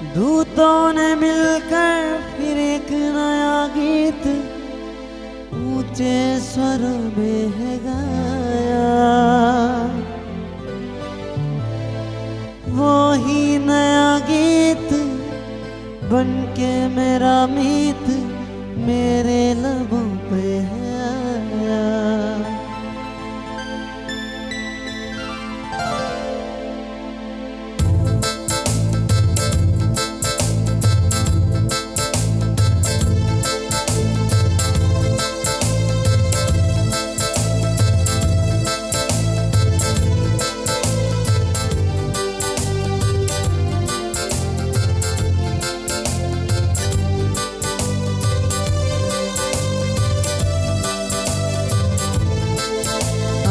दूतों ने मिलकर फिर एक नया गीत ऊंचे स्वर में है गाया। वो ही नया गीत बन के मेरा मीत मेरे लबों पे है आया।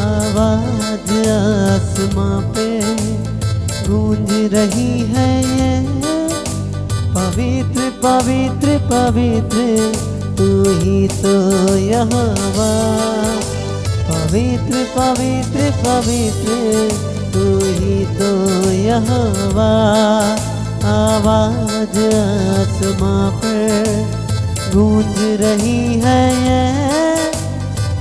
आवाज आसमां पे गूंज रही है ये, पवित्र पवित्र पवित्र तू ही तो यहोवा। पवित्र पवित्र पवित्र तू ही तो यहोवा। आवाज आसमां पे गूंज रही है ये,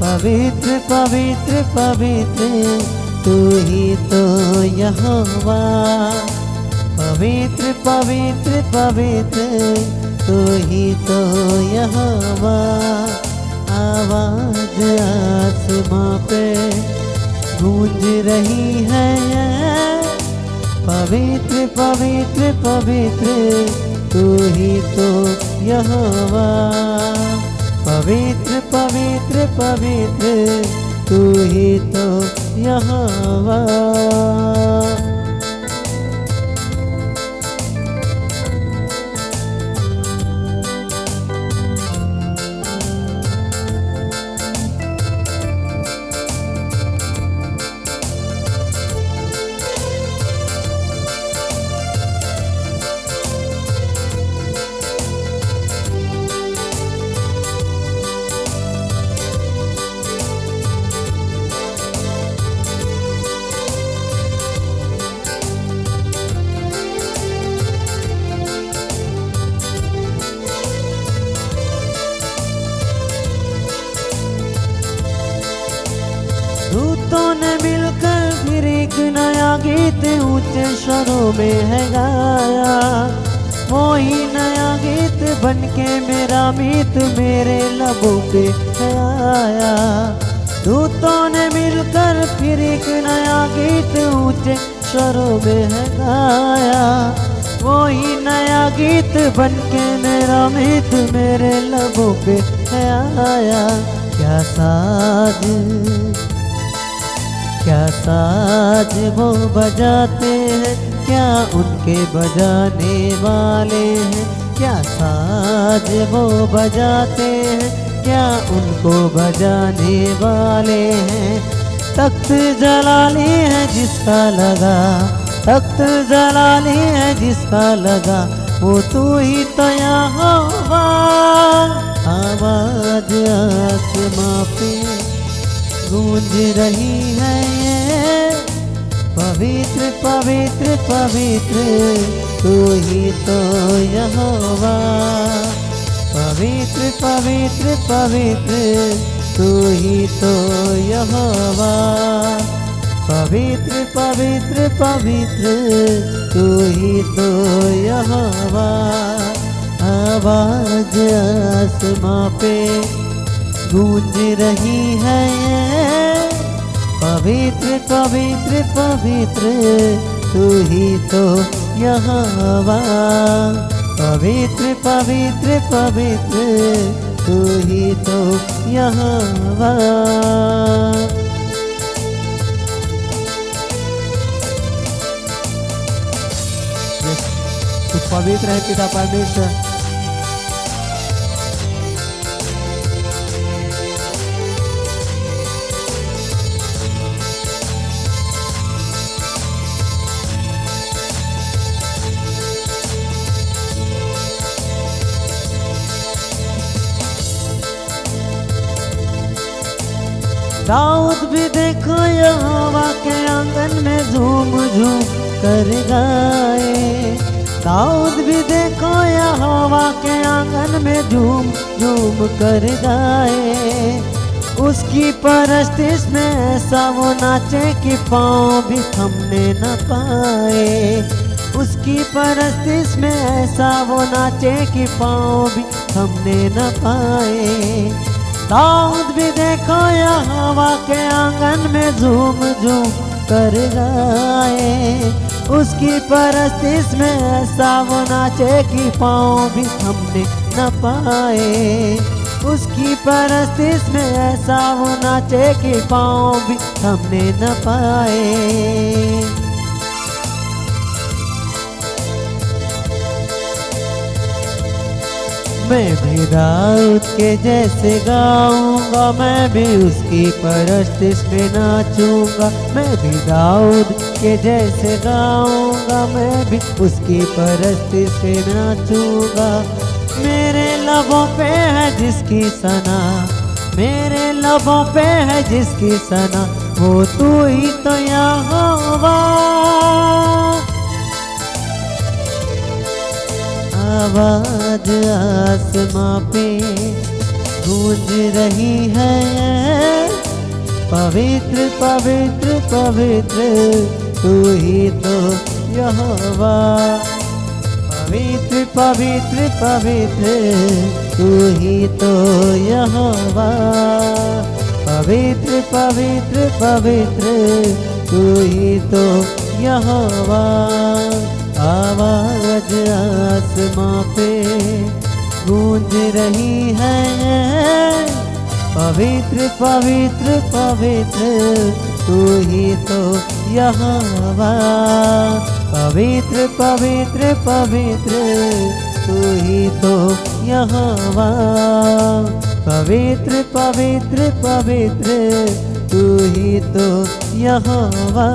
पवित्र पवित्र पवित्र तू ही तो यहोवा। पवित्र पवित्र पवित्र तू ही तो यहोवा। आवाज आसमां पे गूंज रही है ये, पवित्र पवित्र पवित्र तू ही तो यहोवा। पवित्र पवित्र पवित्र तू ही तो यहोवा। दूतों ने मिलकर फिर एक नया गीत ऊंचे स्वरों में है गाया। वो ही नया गीत बन के मेरा मीत मेरे लबों पे है आया। दूतों ने मिलकर फिर एक नया गीत ऊंचे स्वरों में है गाया। वो ही नया गीत बन के मेरा मीत मेरे लबों पे है आया। क्या साज वो बजाते हैं, क्या उनके बजाने वाले हैं। क्या साज वो बजाते हैं, क्या उनको बजाने वाले हैं। तख्त जलाली है जिसका लगा, तख्त जलाली है जिसका लगा, वो तू ही तो यहोवा। आवाज आसमां पे गूंज रही है ये, पवित्र पवित्र पवित्र तू ही तो यहोवा। पवित्र पवित्र पवित्र तू ही तो यहोवा। पवित्र पवित्र पवित्र तू ही तो यहोवा। आवाज आसमां पे गूंज रही है ये, पवित्र पवित्र पवित्र तू ही तो यहोवा। पवित्र पवित्र पवित्र तू ही तो यहोवा। तू पवित्र है पिता परमेश्वर। दाऊद भी देखो यहोवा के आंगन में झूम झूम कर गाए। दाऊद भी देखो यहोवा के आंगन में झूम झूम कर गाए। उसकी परस्तिश में ऐसा वो नाचे कि पाँव भी थमने न पाए। उसकी परस्तिश में ऐसा वो नाचे कि पाँव भी थमने न पाए। दाऊद भी देखो यहोवा के आंगन में झूम झूम कर गाए। उसकी परस्तिश में ऐसा वो नाचे कि पाँव भी थमने न पाए। उसकी परस्तिश में ऐसा वो नाचे कि पाँव भी थमने न पाए। मैं भी दाऊद के जैसे गाऊंगा, मैं भी उसकी परस्तिश में नाचूंगा। मैं भी दाऊद के जैसे गाऊंगा, मैं भी उसकी परस्तिश में नाचूंगा। मेरे लबों पे है जिसकी सना, मेरे लबों पे है जिसकी सना, वो तू ही तो यहोवा। आवाज आसमां पे गूंज रही है, पवित्र पवित्र पवित्र तू ही तो यहोवा। पवित्र पवित्र पवित्र तू ही तो यहोवा। पवित्र पवित्र पवित्र तू ही तो यहोवा। आवाज आसमां पे गूंज रही है, पवित्र पवित्र पवित्र तू ही तो यहोवा। पवित्र पवित्र पवित्र तू ही तो यहोवा। पवित्र पवित्र पवित्र तू ही तो यहोवा।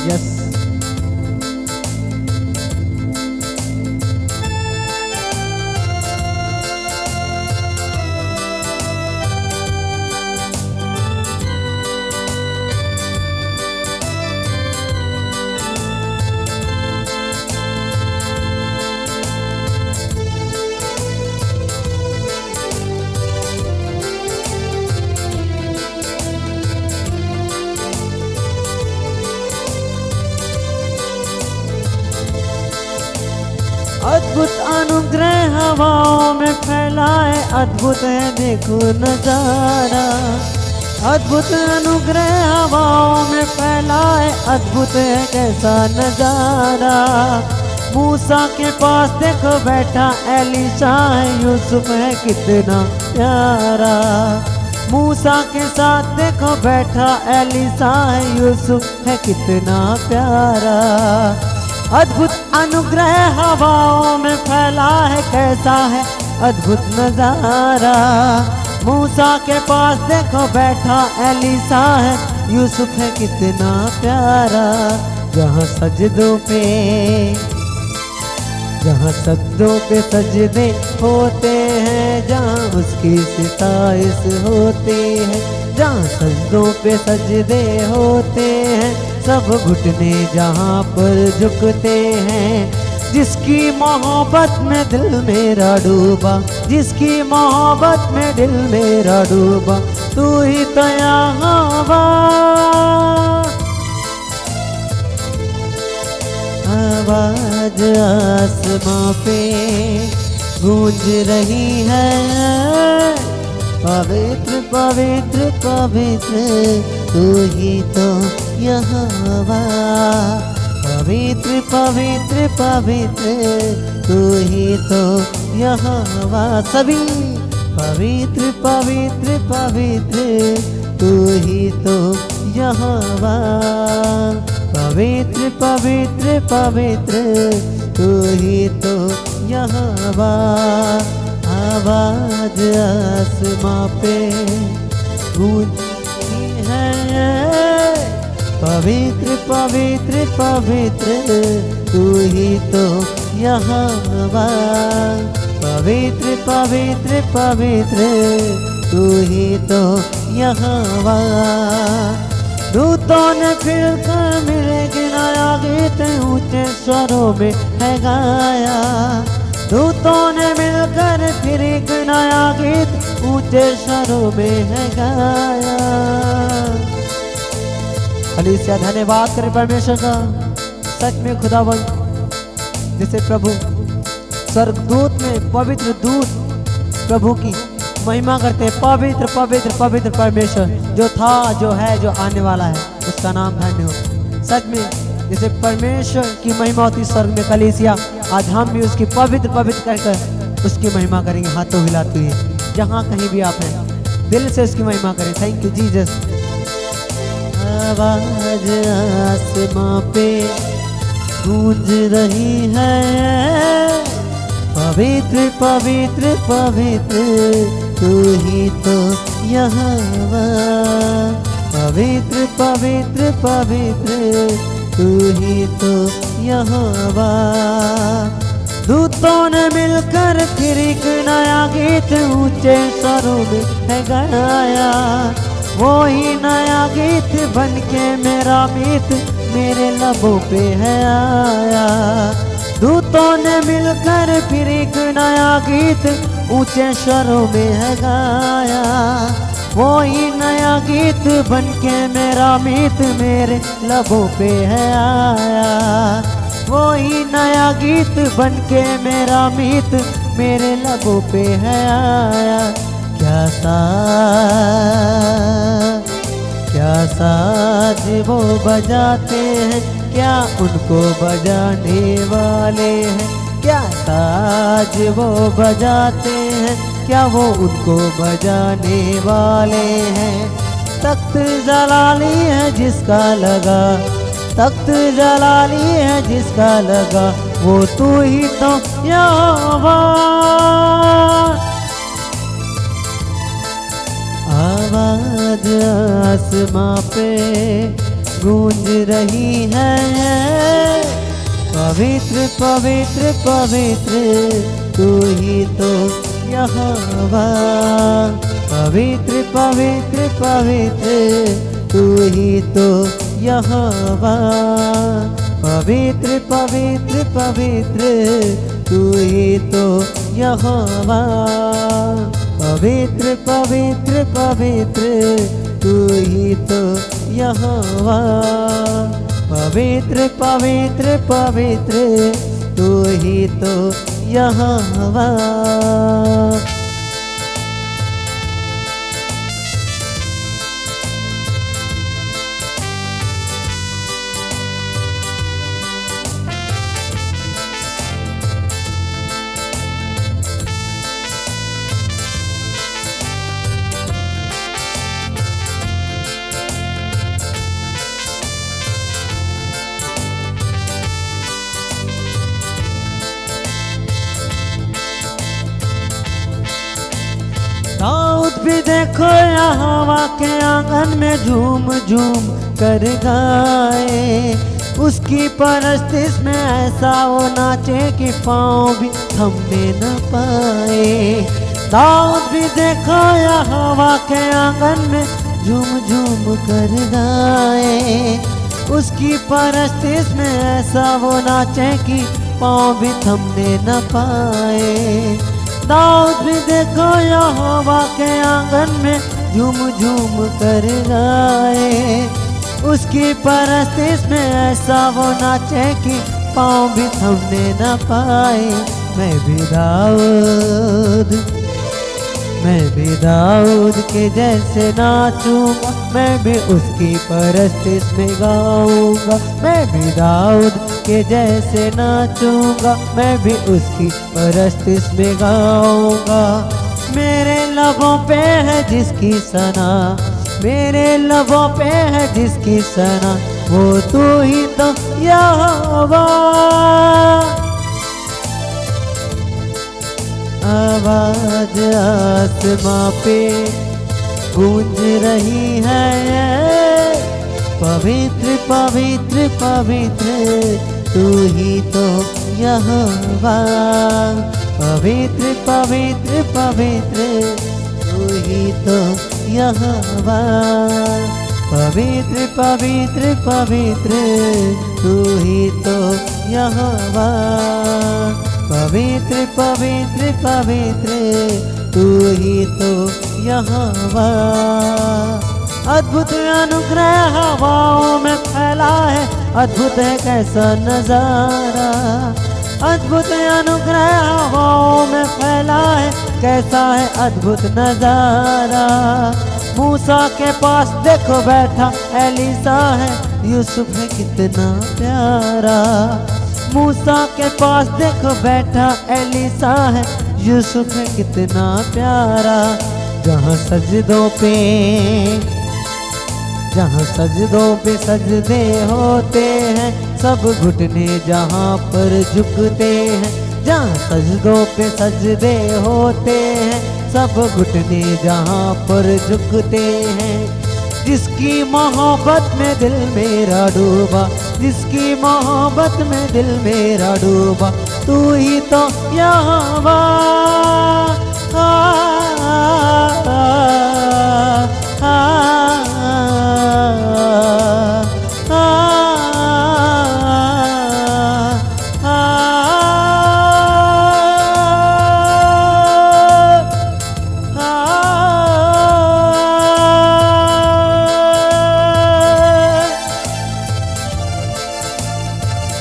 यस अद्भुत अनुग्रह हवाओं में फैलाए, अद्भुत है देखो नजारा। अद्भुत अनुग्रह हवाओं में फैलाए, अद्भुत है कैसा नजारा। मूसा के पास देखो बैठा एलीशा है, यूसुफ है कितना प्यारा। मूसा के साथ देखो बैठा एलीशा है, यूसुफ है कितना प्यारा। अद्भुत अनुग्रह हवाओं में फैला है, कैसा है अद्भुत नजारा। मूसा के पास देखो बैठा एलीशा है, यूसुफ है कितना प्यारा। जहाँ सजदों पे सजदे होते हैं, जहाँ उसकी सिताइश होती है। जहाँ सजदों पे सजदे होते हैं, सब घुटने जहाँ पर झुकते हैं। जिसकी मोहब्बत में दिल मेरा डूबा, जिसकी मोहब्बत में दिल मेरा डूबा, तू ही तो यहोवा। आवाज आसमां पे गूंज रही है, पवित्र पवित्र पवित्र तू ही तो यहोवा। पवित्र पवित्र पवित्र तू ही तो यहोवा। सभी पवित्र पवित्र पवित्र तू ही तो यहोवा। पवित्र पवित्र पवित्र तू ही तो यहोवा। आवाज आसमां पे गूंजती है, पवित्र पवित्र पवित्र तू ही तो यहोवा। पवित्र पवित्र पवित्र तू ही तो यहोवा। दूतों ने फिरकर मिले गिनाया, गीत ऊंचे स्वरों में है गाया। दूतों ने मिलकर फिर एक नया गीत ऊंचे स्वरों में है गाया। कलीसिया धन्यवाद करे परमेश्वर का। सच में खुदावंद जिसे प्रभु स्वर्गदूत में पवित्र दूत प्रभु की महिमा करते हैं। पवित्र पवित्र पवित्र परमेश्वर जो था, जो है, जो आने वाला है, उसका नाम धन्य हो। सच में जैसे परमेश्वर की महिमा होती स्वर्ग में, कलीसिया आज हम भी उसकी पवित्र पवित्र कहकर उसकी महिमा करेंगे हाथों हिलाते हुए। जहाँ कहीं भी आप हैं दिल से उसकी महिमा करें। Thank you Jesus. आवाज आसमां पे गूंज रही है, पवित्र पवित्र पवित्र तू ही तो यहोवा। पवित्र पवित्र पवित्र तू ही तो यहोवा। दूतों ने मिलकर फिर एक नया गीत ऊंचे स्वरों में है गाया। वो ही नया गीत बन के मेरा मीत मेरे लबों पे है आया। दूतों ने मिलकर फिर एक नया गीत ऊंचे स्वरों में है गाया। वो ही नया गीत बन के मेरा मीत मेरे लबों पे है आया। वो ही नया गीत बन के मेरा मीत मेरे लबों पे है आया। क्या साज वो बजाते हैं, क्या उनको बजाने वाले हैं। क्या साज वो बजाते हैं, क्या वो उनको बजाने वाले हैं। तख्त जलाली है जिसका लगा, तख्त जलाली है जिसका लगा, वो तू ही तो यहोवा। आवाज आसमां पे गूंज रही है, पवित्र पवित्र पवित्र तू ही तो यहोवा। पवित्र पवित्र पवित्र तू ही तो यहोवा। पवित्र पवित्र पवित्र तू ही तो यहोवा। पवित्र पवित्र पवित्र तू ही तो यहोवा। पवित्र पवित्र पवित्र तू ही तो यहोवा। दाऊद भी देखो यहोवा के आंगन में झूम झूम कर गाए। उसकी परस्तिश में ऐसा वो नाचे कि पाँव भी थमने न पाए। दाऊद भी देखो यहोवा के आंगन में झूम झूम कर गाए। उसकी परस्तिश में ऐसा वो नाचे कि पाँव भी थमने न पाए। दाऊद भी देखो यहोवा के आंगन में झूम झूम कर गाए। उसकी परस्तिश में ऐसा वो नाचे कि पाँव भी थमने न पाए। मैं भी दाऊद के जैसे नाचूंगा, मैं भी उसकी परस्तिश में गाऊंगा। मैं भी दाऊद के जैसे नाचूंगा, मैं भी उसकी परस्तिश में गाऊंगा। मेरे लबों पे है जिसकी सना, मेरे लबों पे है जिसकी सना, वो तू ही तो यहोवा। आवाज आसमां पे गूंज रही है, पवित्र पवित्र पवित्र तू ही तो यहोवा। पवित्र पवित्र पवित्र तू ही तो यहोवा। पवित्र पवित्र पवित्र तू ही तो यहोवा, पवित्र पवित्र पवित्र तू ही तो यहोवा। अद्भुत अनुग्रह हवाओं में फैला है, अद्भुत है कैसा नजारा। अद्भुत अनुग्रह हवाओं में फैला है, कैसा है अद्भुत नजारा। मूसा के पास देखो बैठा एलीसा है, यूसुफ है कितना प्यारा। मूसा के पास देखो बैठा एलीसा है, यूसुफ है कितना प्यारा। जहाँ सजदों पे सजदे होते हैं, सब घुटने जहाँ पर झुकते हैं। जहाँ सजदों पे सजदे होते हैं, सब घुटने जहाँ पर झुकते हैं। जिसकी मोहब्बत में दिल मेरा डूबा, जिसकी मोहब्बत में दिल मेरा डूबा, तू ही तो यहोवा।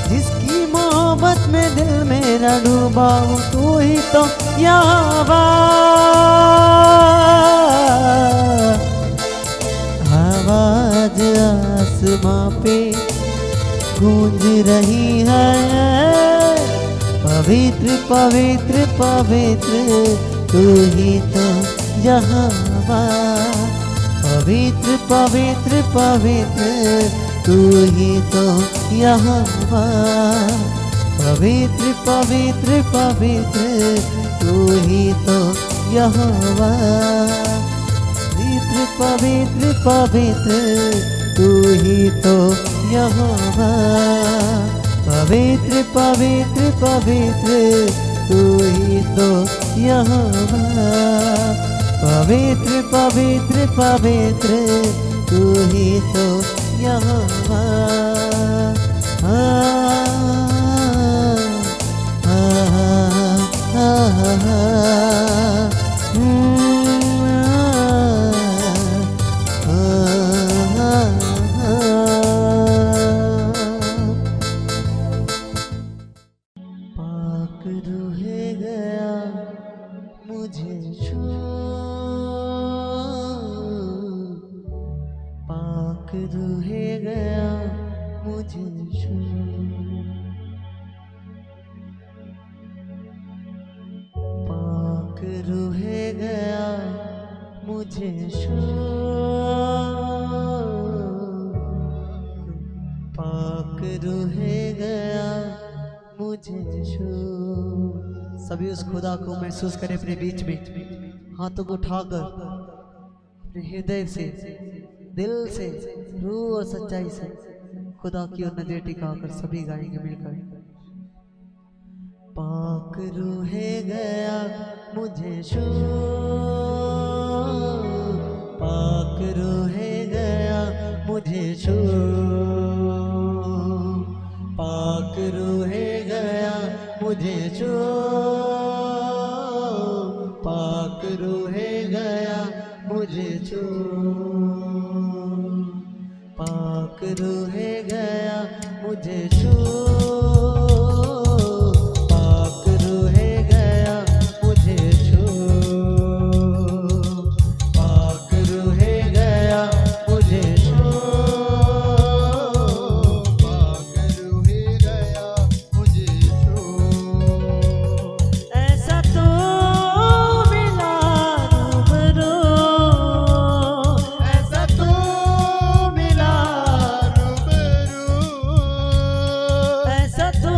जिसकी मोहब्बत में दिल मेरा डूबा, तू ही तो यहोवा। आवाज आसमां पे गूंज रही है, पवित्र पवित्र पवित्र तू ही तो यहोवा। पवित्र पवित्र पवित्र तू ही तो यहोवा। पवित्र पवित्र पवित्र तू ही तो यहोवा। पवित्र पवित्र तू ही तो यहोवा। पवित्र पवित्र पवित्र तू ही तो यहोवा। पवित्र पवित्र पवित्र तू ही तो यहोवा। रूहे गया मुझे छू, पाक रूहे गया मुझे छू, पाक रूहे गया मुझे छू। सभी उस खुदा को महसूस करें अपने बीच में, हाथों को उठाकर अपने हृदय से, दिल से, रूह और सच्चाई से खुदा की ओर नजर टिकाकर सभी गाएंगे मिलकर। पाक रूहे गया मुझे छू, पाक रूहे गया मुझे छू, पाक रूहे गया मुझे छू, पाक रूहे गया मुझे छू, पाक रूहे गया मुझे छू, पाक रूहे गया मुझे छू, पाक रूहे गया मुझे छू, पाक रूहे गया मुझे छू। ऐसा तो मिला रूबरू, ऐसा तो मिला रूबरू, ऐसा तो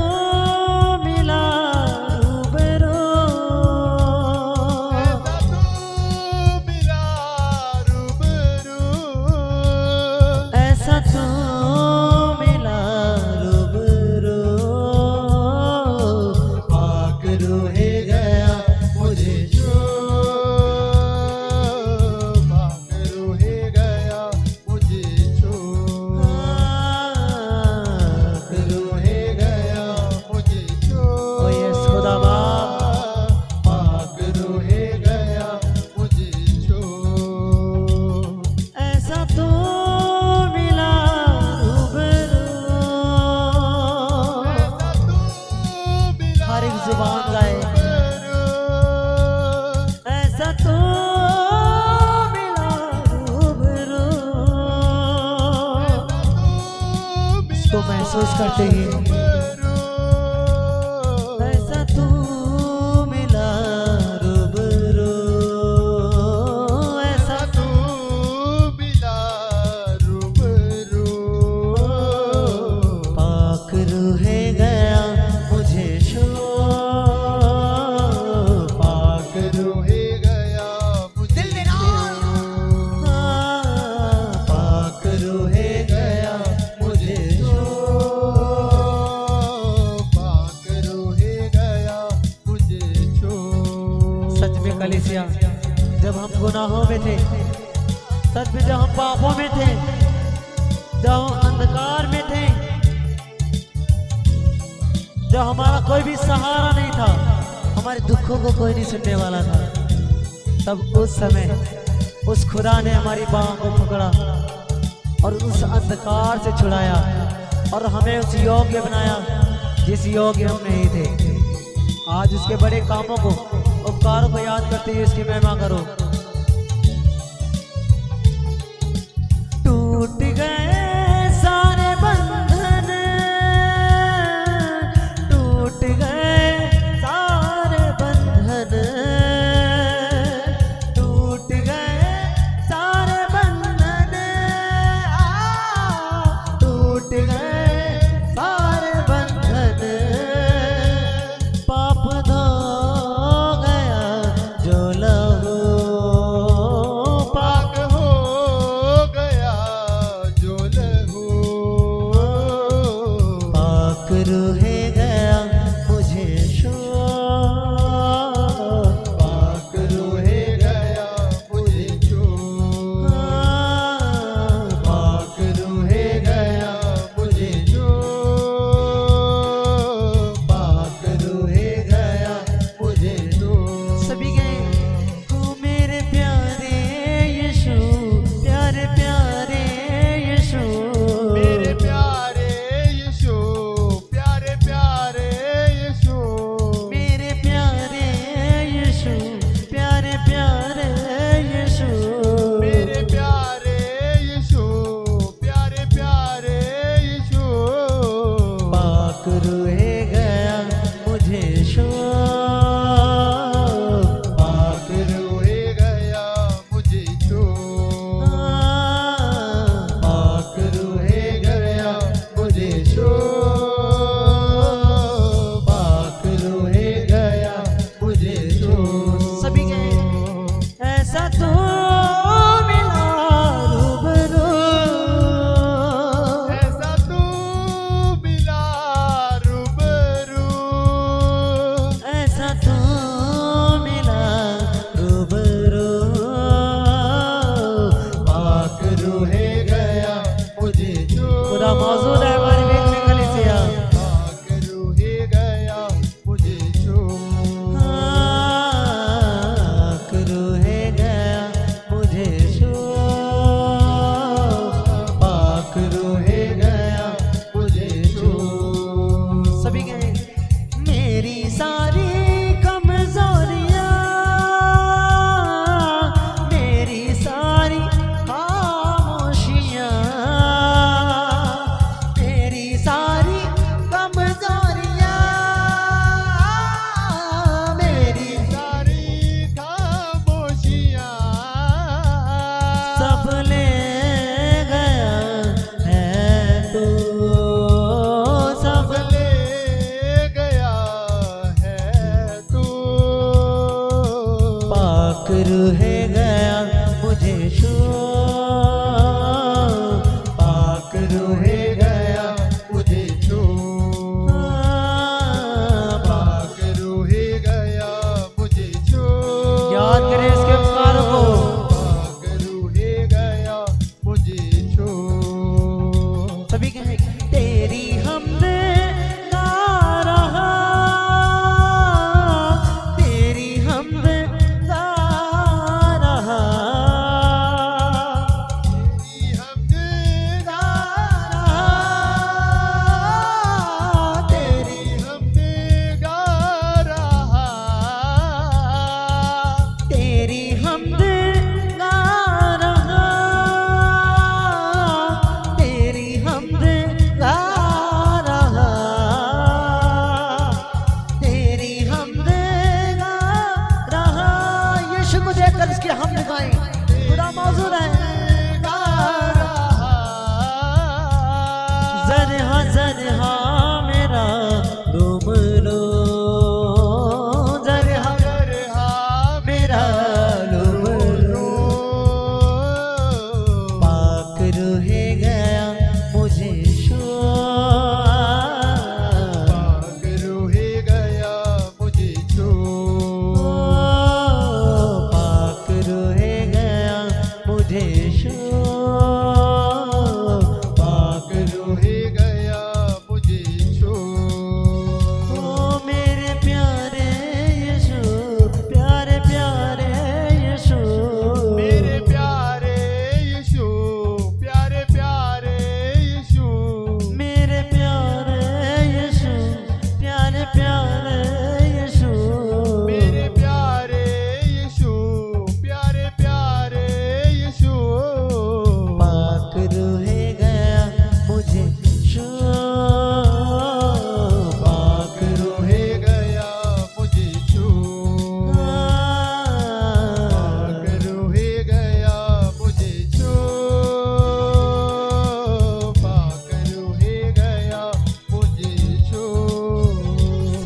करते ही ऐसा तू मिला रूबरू, ऐसा तू मिला रूबरू, पाक रूहे गया मुझे शोर, पाक रूहे गया मुझे पाक रूहे गया मुझे पाक रूहे गया मुझे सच में कलीसिया, जब हम गुनाहों में थे, सच में जब हम पापों में थे, जब हम अंधकार में थे, जब हमारा कोई भी सहारा नहीं था, हमारे दुखों को कोई नहीं सुनने वाला था, तब उस समय उस खुदा ने हमारी बाहों को पकड़ा और उस अंधकार से छुड़ाया और हमें उस योग्य बनाया जिस योग्य हम नहीं थे। आज उसके बड़े कामों को, उपकारों को याद करते हुए उसकी महिमा करो। टूट गए सारे बंधन, टूट गए सारे बंधन, टूट गए सारे बंधन, टूट गए सारे बंधन, पाप धो गया जो लहू, पाक हो गया जो लहू, पाक रूहे गया मुझे शोर, पाक रूहे गया मुझे पाक रूहे गया मुझे पाक रूहे गया मुझे सभी गए तू मेरे प्यारे यीशु, प्यारे प्यारे यीशु, मेरे प्यारे यीशु, प्यारे प्यारे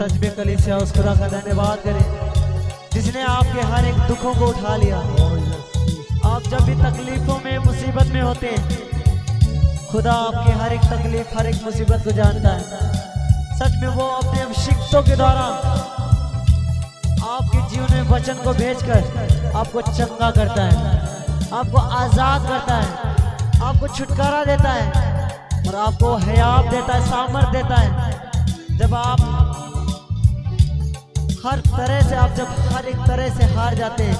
सच में कलीसिया उस खुदा का धन्यवाद करें जिसने आपके हर एक दुखों को उठा लिया। आप जब भी तकलीफों में मुसीबत में होते हैं, खुदा आपकी हर एक तकलीफ हर एक मुसीबत को जानता है। सच में वो अपने अभिषिक्तों के द्वारा आपके जीवन में वचन को भेजकर आपको चंगा करता है, आपको आजाद करता है, आपको छुटकारा देता है और आपको हयात देता है, सामर्थ देता है। जब आप हर एक तरह से हार जाते हैं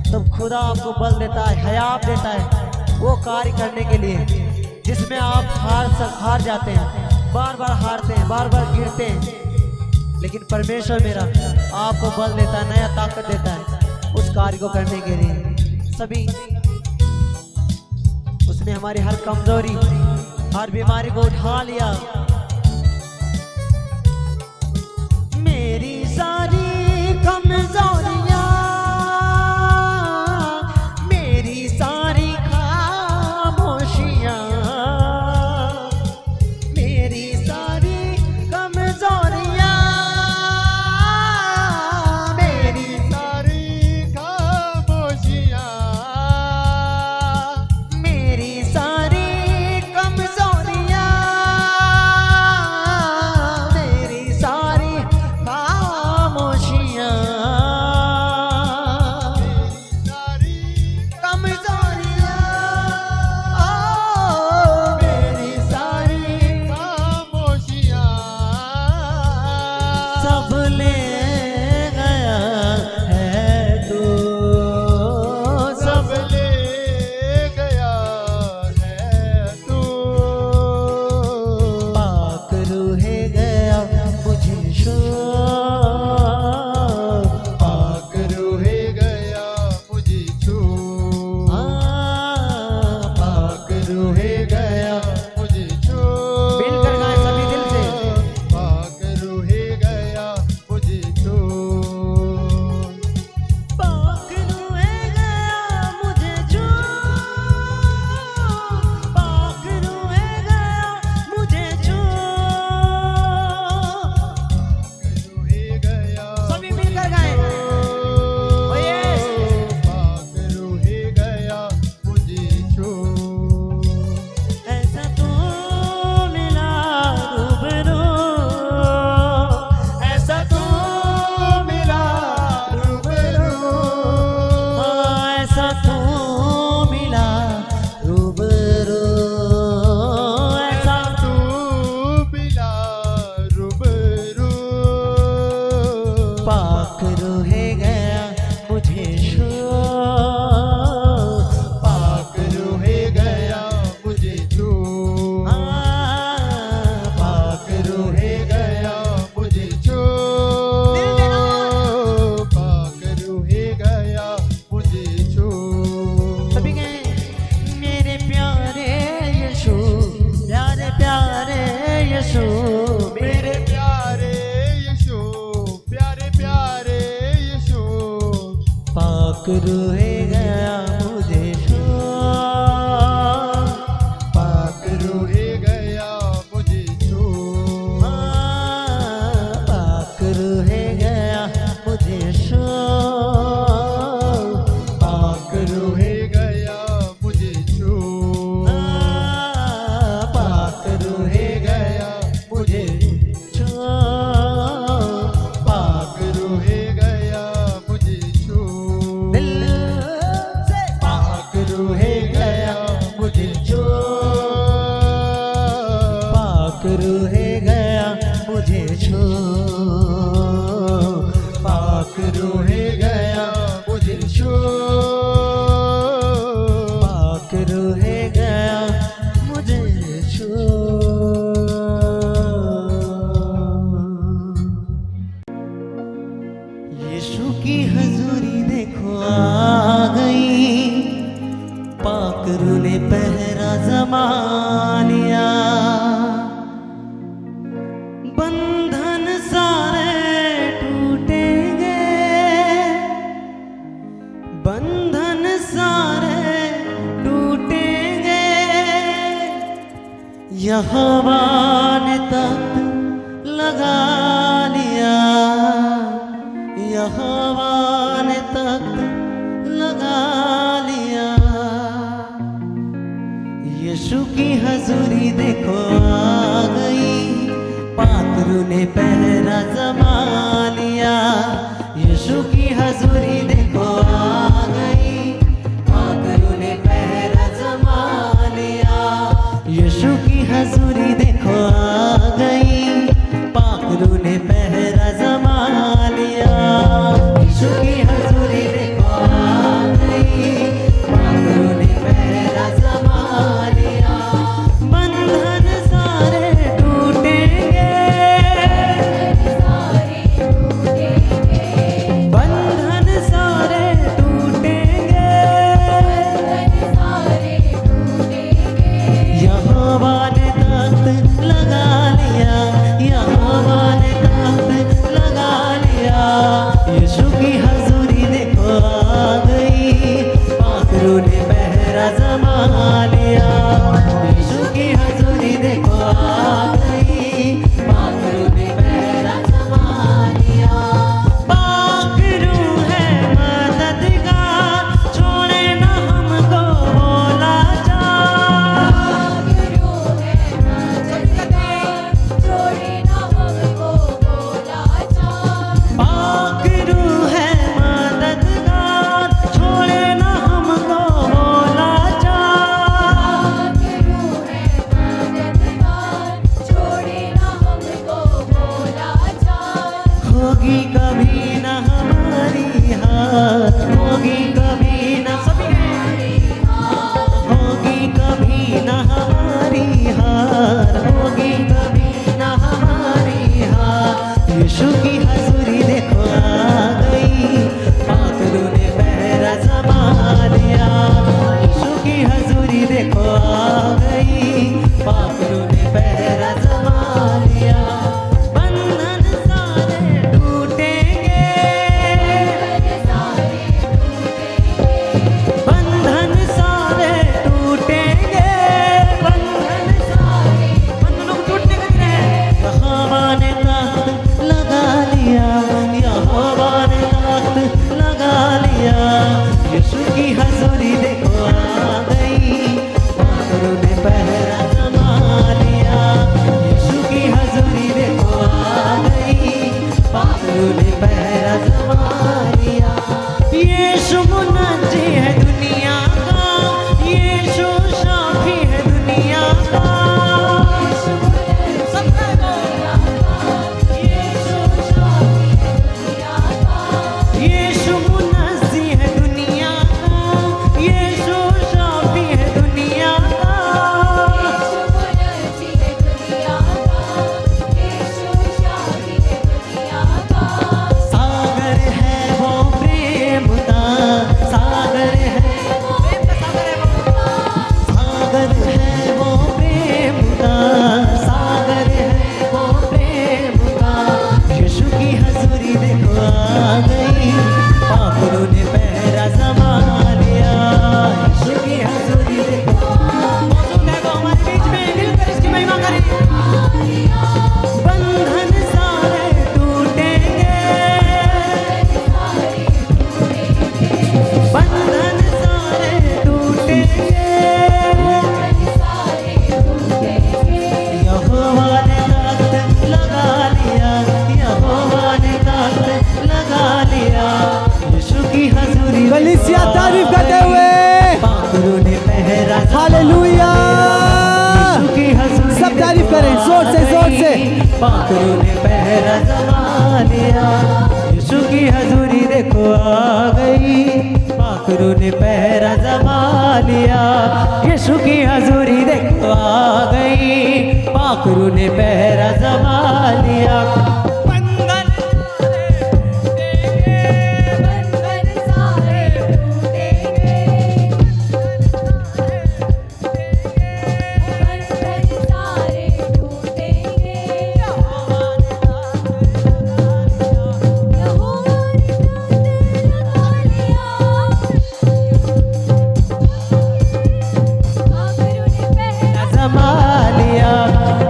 तब खुदा आपको बल देता है, हयात देता है वो कार्य करने के लिए जिसमें आप हार जाते हैं, बार बार हारते हैं, बार बार गिरते हैं, लेकिन परमेश्वर मेरा आपको बल देता है, नया ताकत देता है उस कार्य को करने के लिए। सभी उसने हमारी हर कमजोरी हर बीमारी को उठा लिया। मेरी सारी कमजोरियां, मेरी सारी खामोशियां, मेरी सारी कमजोरियां, मेरी सारी खामोशियां, मेरी सारी कमजोरियां, मेरी सारी खामोशियां, सारी कमजोरियां, ओ मेरी सारी खामोशियां, सब ले गया है तू, सब सब ले गया है तू। पाक रूहे गया मुझे शो, पाक रूहे गया मुझे छू, पाक रूहे गया मुझे छू। मिलकर गाएं सभी दिल से। पाक रूहे गया मुझे छू, पाक रूहे गया मुझे छू, पाक रूहे गया मुझे छू, रूहे गया सभी मिलकर गाएं। ओ यस, पाक रूहे गया मुझे छू। ऐसा तू मिला रूबरू, ऐसा तू मिला रूबरू, ऐसा तू मिला रूबरू, ऐसा तू मिला रूबरू। पाक रूहे गया मुझे शो, पाक रूहे गया मुझे छू, पाक रूहे गया मुझे छू, पाक रूहे गया मुझे छू। सभी गए मेरे प्यारे यीशु, प्यारे प्यारे यीशु, मेरे प्यारे यीशु, प्यारे प्यारे यीशु। पाक रूहे गया मुझे शो, पाक रूहे गया मुझे छू, पाक रूहे गया मुझे शो, पाक रूहे गया मुझे छू, पाक रूहे गया मुझे शो, पाक रूहे गया मुझे छू, दिल से पाक रूहे गया मुझे छू, पाक रूहे गया मुझे छो, पाक रूहे गया मुझे छू, पाक रूहे गया मुझे छो। यीशु की हजूरी देखो आ गई, पाक रूह ने पहरा जमा लिया, बंधन सारे टूटेंगे, बंधन सारे टूटेंगे, यहोवा ने तख्त लगा लिया, पाखरू ने पहरा जमा लिया, यीशु की हजूरी देखो आ गई। पाखरू ने पहरा जमा लिया, यीशु की हजूरी देखो आ गई। पाखरू ने पहरा जमा लिया, यीशु की हजूरी देखो आ गई। पाखरू ने पहरा जमा लिया, बंधन सारे टूटेंगे, बंधन सारे टूटेंगे। यहोवा ने तख्त लगा लिया, यहोवा ने तख्त लगा लिया, यीशु की हजूरी देखो आ गई। पाखरू ने पहरा जमा लिया, यीशु की हजूरी देखो आ गई। पाखरू ने पहरा जमा लिया, पाखरू है मददगार, छोड़े न हमको बोला जा। पाखरू है मददगार, छोड़े न हमको बोला जा। होगी कभी न हमारी हार, होगी कभी न होगी कभी न हमारी हार, होगी कभी न हमारी हार। यीशु की हजूरी देखो आ गई। पाखरू ने पहरा जमा लिया, यीशु की हजूरी देखो आ गई। पाखरू ने पहरा जमा लिया, बंधन सारे टूटेंगे, बंधन सारे टूटेंगे, बंधनों को टूटने का दिन है। यहोवा ने तख्त लगा लिया, यहोवा ने तख्त लगा लिया, यीशु की हजूरी देखो आ गई। पाखरू ने पहरा जमा लिया, यीशु की हजूरी देखो आ गई। पाखरू ने पहरा जमा लिया, यीशु मुनज्जी है दुनिया का, यीशु शाफी है दुनिया का। यीशु मुनज्जी है दुनिया का, यीशु शाफी है दुनिया का। सागर है वो प्रेम का, सागर है, सागर है वो प्रेम का, सागर है वो प्रेम का। यीशु की हजूरी देखो आ गई। पाखरू ने पहरा जमा लिया, यीशु की हजूरी देखो मौजूद है वो हमारे बीच में, मिलकर इसकी महिमा करें। बंधन सारे टूटेंगे, बंधन सारे टूटेंगे। यहोवा ने तख्त लगा लिया, यहोवा ने तख्त लगा लिया, यीशु की हजूरी कलीसिया तारीफ करते हुए पाखरू ने पहरा जमा हालेलुया। यीशु की हजूरी सब तारीफ करें, जोर से, जोर से। पाखरू ने पहरा जमा लिया, यीशु की हजूरी देखो आ गई। पाखरू ने पहरा जमा लिया, यीशु की हजूरी देखो आ गई। पाखरू ने पहरा जमा लिया, बंधन जमा लिया,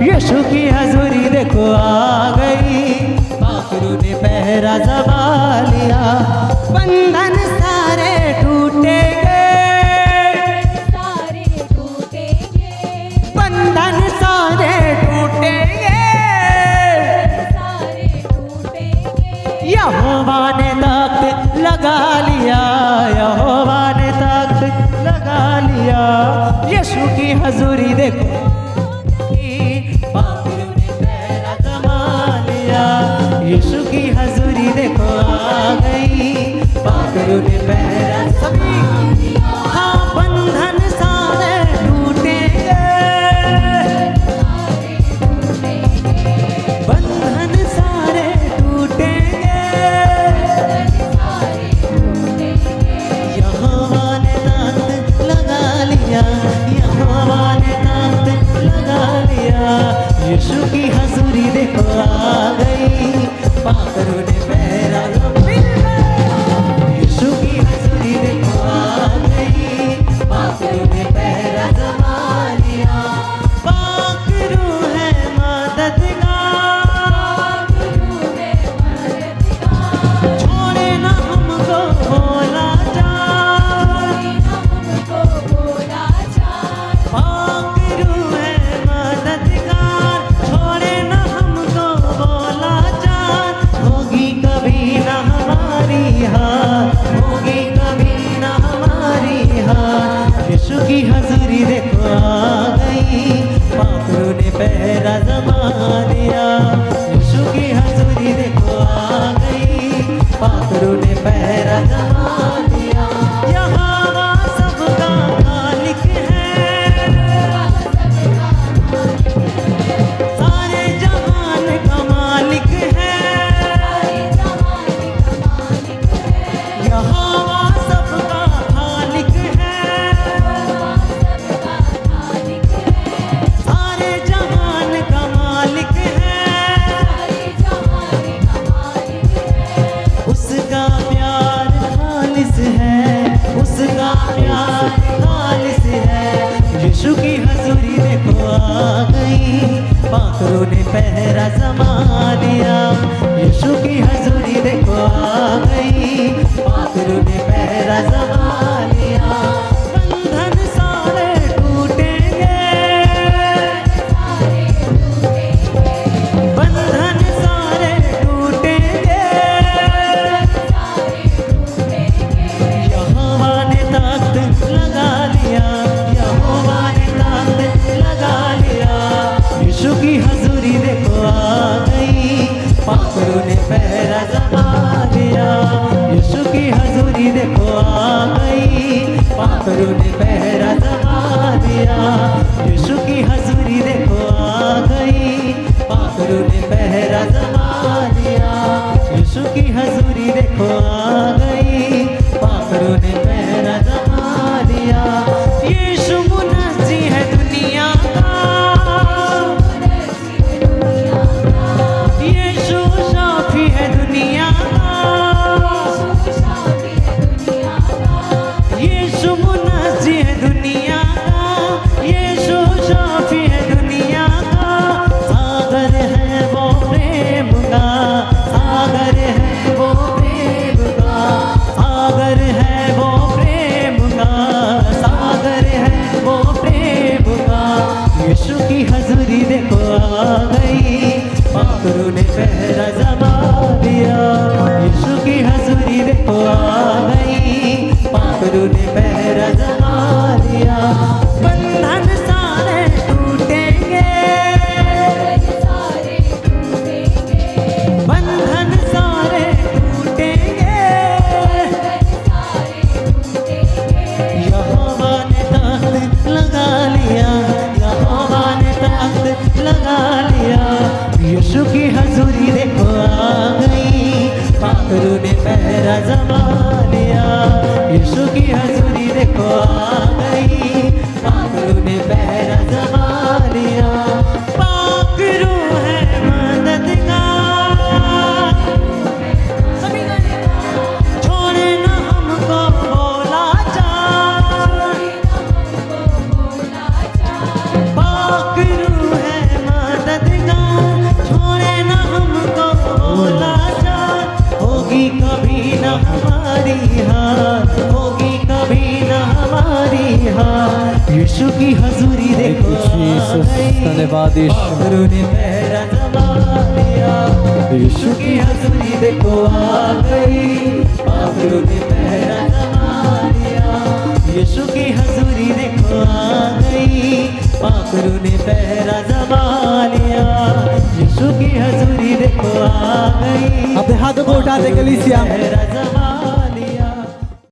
यीशु की हजूरी देखो आ गई। पाखरू ने पहरा जमा लिया, बंधन सारे टूटेंगे, बंधन सारे टूटेंगे। यहोवा ने तख्त लगा लिया, यहोवा ने तख्त लगा लिया। यीशु की हजूरी देखो, पाखरू ने पहरा जमा लिया। यीशु की हजूरी देखो आ गई, पाखरू ने पहरा सभी। हाँ बंधन सारे टूटेंगे, बंधन सारे टूटेंगे। यहोवा ने तख्त लगा लिया, यहोवा ने तख्त लगा लिया। यीशु की हजूरी देखो आ गई, पाखरू ने पहरा जमा। यीशु की हजूरी देखो आ गई, पाखरू ने पहरा जमा लिया। पाखरू है मददगार, छोड़े ना हमको भोला जान। पाखरू है मददगार, छोड़े ना हमको भोला जान। होगी कभी ना हमारी हार, होगी कभी ना हमारी हार। यीशु की हजूरी देखो आ गई, पाखरू ने पहरा जमा लिया। यीशु की हजूरी देखो आ गई, पाखरू ने पहरा जमा लिया। यहोवा सबका मालिक है, सारे जहान का मालिक है। यहोवा सबका खालिक है, सारे जहान का मालिक है। उसका प्यार खालिस है, उसका प्यार खालिस है। यीशु की हजूरी देखो आ गई, पाखरू ने पहरा जमा लिया। यीशु की हजूरी देखो आ गई, पाखरू ने पहरा जमा लिया। बंधन सारे टूटेंगे, बंधन सारे टूटेंगे। यहोवा ने तख्त लगा लिया, यहोवा ने तख्त लगा लिया। यीशु की हजूरी देखो आ गई, पाखरू ने पहरा जमा लिया। यीशु की हजूरी देखो आ गई, पाखरू ने पहरा जमा लिया। यीशु की हजूरी देखो आ गई, पाखरू ने पहरा जमा लिया। यीशु की हजूरी देखो आ गई, पाखरू ने पहरा जमा लिया। यीशु मुनज्जी है दुनिया का, यीशु शाफी है दुनिया का। यीशु मुनज्जी है दुनिया का, यीशु शाफी है दुनिया का। सागर है वो प्रेम का, सागर है वो प्रेम का, सागर है वो प्रेम का, सागर है वो प्रेम का। यीशु की हजूरी देखो आ गई, पाखरू ने पहरा जमा लिया। यीशु की हजूरी देखो आ गई, पाखरू ने पहरा जमा लिया। बंधन सारे टूटेंगे, बंधन सारे टूटेंगे। यहोवा ने तख्त लगा लिया, यहोवा ने तख्त लगा लिया। यीशु की हजूरी देखो आ गई, पाखरू ने पहरा जमा लिया। यीशु की हजूरी देखो आ गई, पाखरू ने पहरा जमा लिया। पाखरू है मददगार, छोड़े ना हमको भोला जान। पाखरू है मददगार, छोड़े ना हमको भोला जान। होगी कभी ना हमारी हार, होगी कभी ना हमारी हार। यीशु की हजूरी देखो Thank you, Jesus. धन्यवाद यीशु। पाखरू ने पहरा जमा लिया। यीशु की हजूरी देखो आ गई, पागलों ने पहरा जमा लिया। यीशु की हजूरी देखो आ गई, पागलों ने पहरा जमा लिया। यीशु की हजूरी देखो आ गई, अपने हाथों को उठा दे कलीसिया। पहरा जमा लिया।